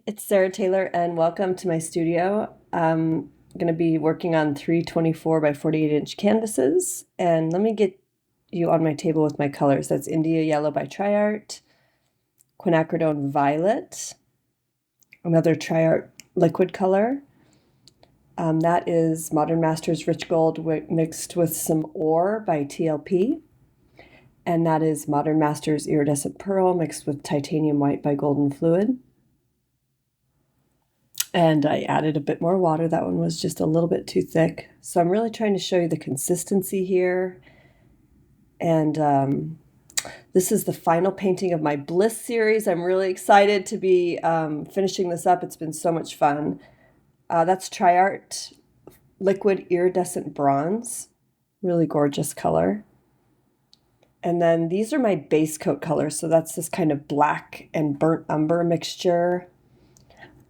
It's Sarah Taylor, and welcome to my studio. I'm going to be working on 324 by 48-inch canvases, and let me get you on my table with my colors. That's India Yellow by TriArt, Quinacridone Violet, another TriArt liquid color. That is Modern Masters Rich Gold mixed with some ore by TLP, and that is Modern Masters Iridescent Pearl mixed with Titanium White by Golden Fluid. And I added a bit more water. That one was just a little bit too thick. So I'm really trying to show you the consistency here. And this is the final painting of my Bliss series. I'm really excited to be finishing this up. It's been so much fun. That's TriArt Liquid Iridescent Bronze. Really gorgeous color. And then these are my base coat colors. So that's this kind of black and burnt umber mixture.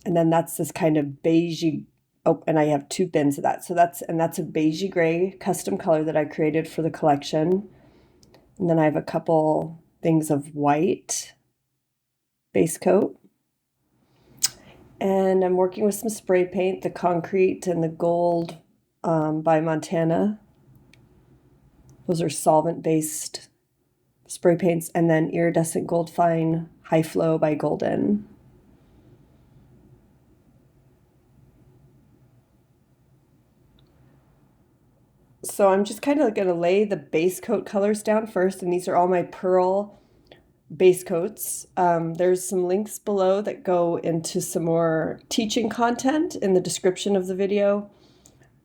And then that's this kind of beigey, oh, and I have 2 bins of that. So that's a beigey gray custom color that I created for the collection. And then I have a couple things of white base coat. And I'm working with some spray paint, the concrete and the gold by Montana. Those are solvent-based spray paints. And then iridescent gold fine high flow by Golden. So I'm just kind of going to lay the base coat colors down first, and these are all my pearl base coats. There's some links below that go into some more teaching content in the description of the video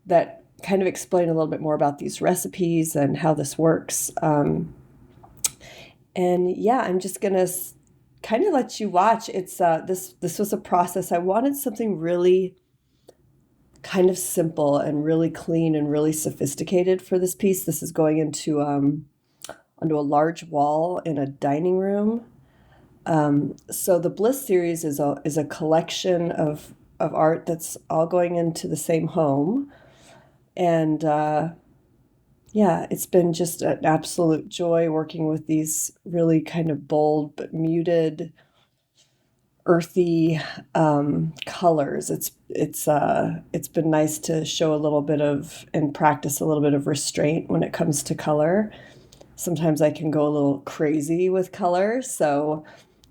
that kind of explain a little bit more about these recipes and how this works. And yeah, I'm just going to kind of let you watch. It's this was a process. I wanted something really kind of simple and really clean and really sophisticated for this piece. This is going into onto a large wall in a dining room. So the Bliss series is a collection of art that's all going into the same home. And yeah, it's been just an absolute joy working with these really kind of bold but muted, earthy colors. It's been nice to show a little bit of and practice a little bit of restraint when it comes to color. Sometimes I can go a little crazy with color, so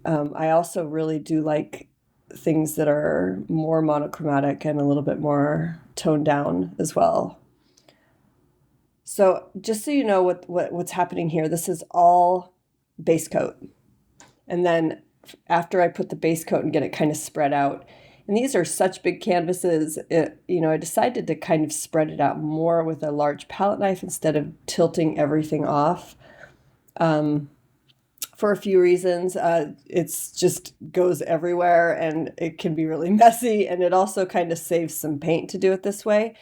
I also really do like things that are more monochromatic and a little bit more toned down as well. So just so you know what's happening here, this is all base coat, and then after I put the base coat and get it kind of spread out. And these are such big canvases, I decided to kind of spread it out more with a large palette knife instead of tilting everything off. For a few reasons, it's just goes everywhere and it can be really messy, and it also kind of saves some paint to do it this way.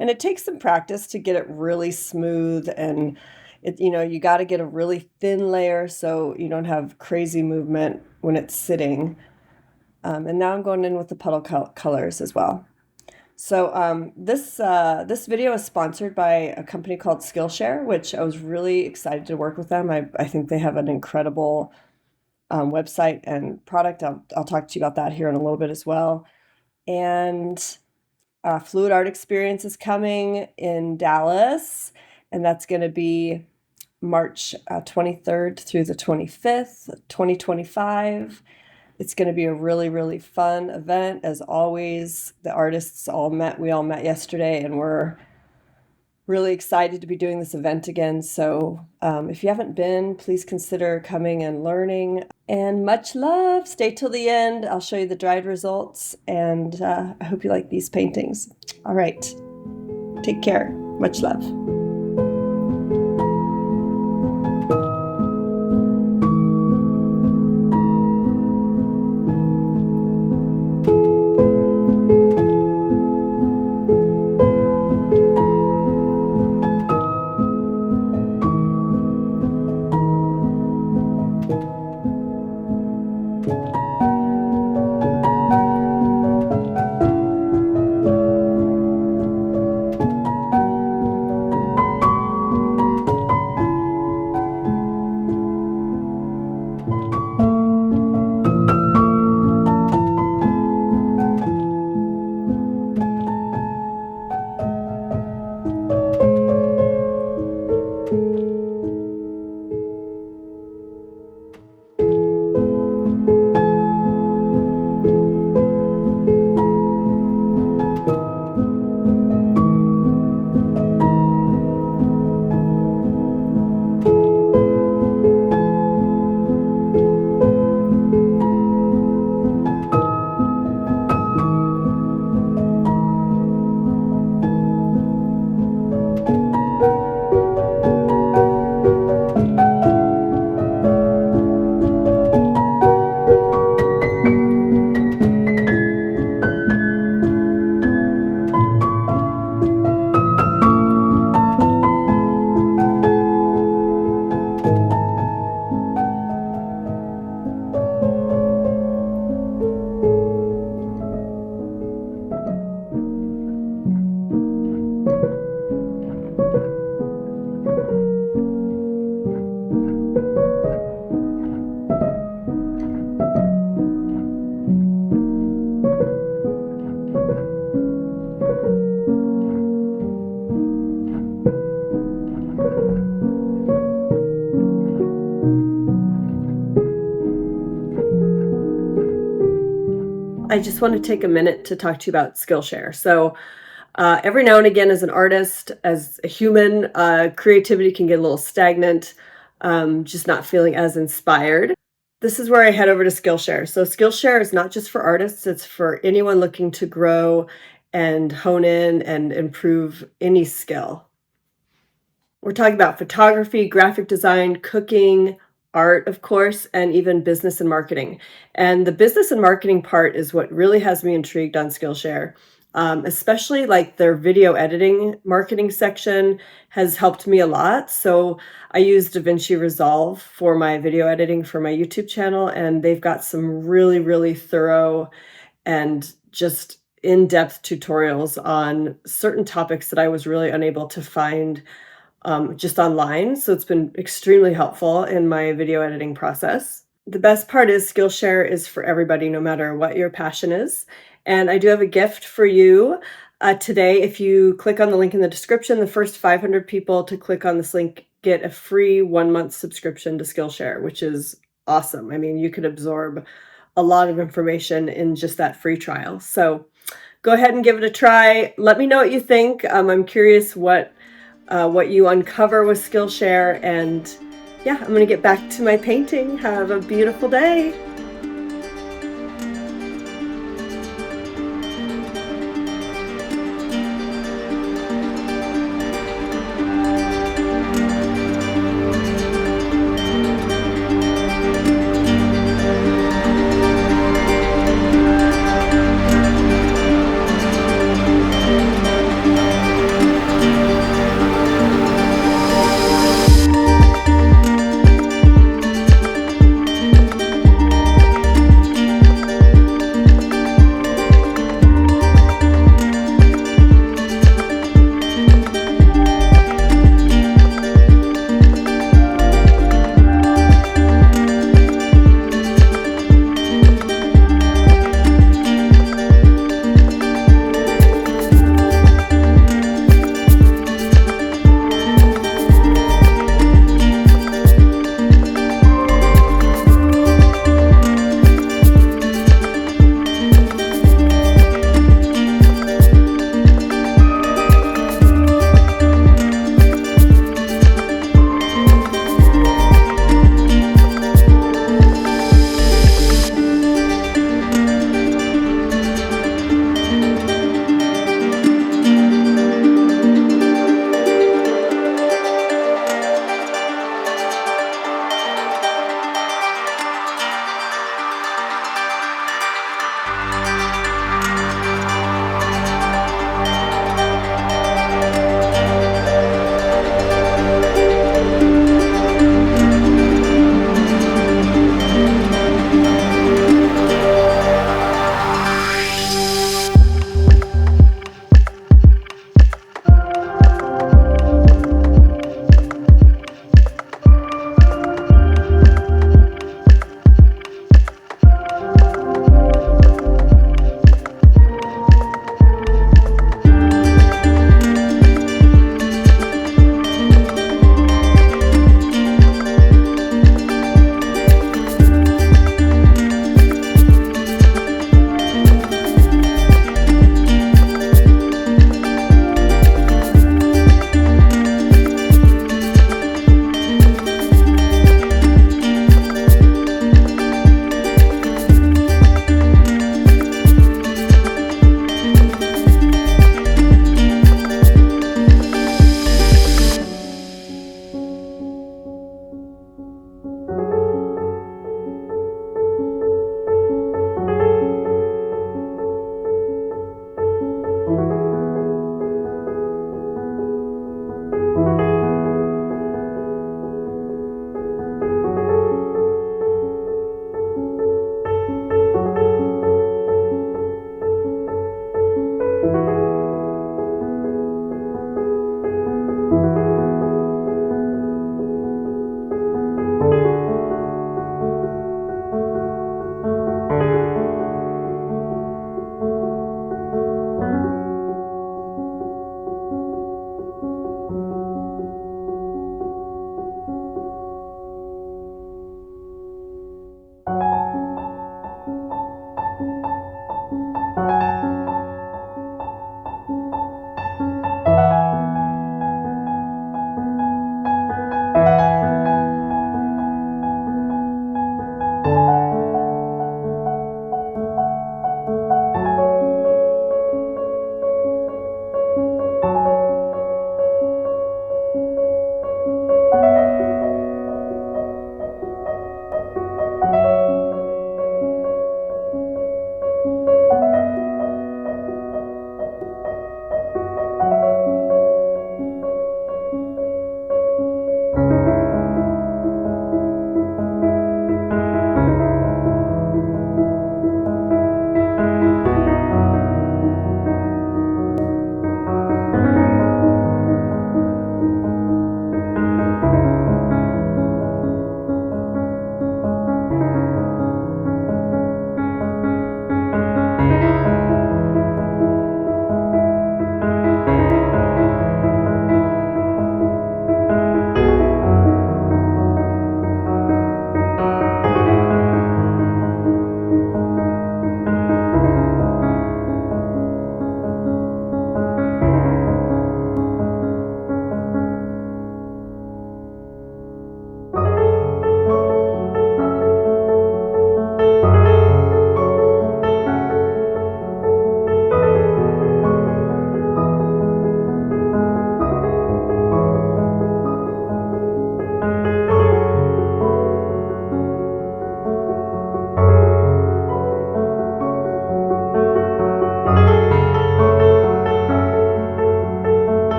And it takes some practice to get it really smooth, and you got to get a really thin layer so you don't have crazy movement when it's sitting. And now I'm going in with the puddle colors as well. So this video is sponsored by a company called Skillshare, which I was really excited to work with them. I think they have an incredible website and product. I'll talk to you about that here in a little bit as well. And Fluid Art Experience is coming in Dallas, and that's going to be March 23rd through the 25th, 2025. It's going to be a really, really fun event. As always, the artists we all met yesterday, and we're really excited to be doing this event again. So if you haven't been, please consider coming and learning. And much love. Stay till the end. I'll show you the dried results, and I hope you like these paintings. All right. Take care. Much love. I just want to take a minute to talk to you about Skillshare. So every now and again, as an artist, as a human, creativity can get a little stagnant, just not feeling as inspired. This is where I head over to Skillshare. So Skillshare is not just for artists, it's for anyone looking to grow and hone in and improve any skill. We're talking about photography, graphic design, cooking, art, of course, and even business and marketing. And the business and marketing part is what really has me intrigued on Skillshare. Especially like their video editing marketing section has helped me a lot. So I use DaVinci Resolve for my video editing for my YouTube channel, and they've got some really, really thorough and just in-depth tutorials on certain topics that I was really unable to find just online. So it's been extremely helpful in my video editing process. The best part is Skillshare is for everybody, no matter what your passion is. And I do have a gift for you today. If you click on the link in the description, the first 500 people to click on this link get a free 1-month subscription to Skillshare, which is awesome. I mean, you could absorb a lot of information in just that free trial. So go ahead and give it a try. Let me know what you think. I'm curious what you uncover with Skillshare, and yeah, I'm gonna get back to my painting. Have a beautiful day.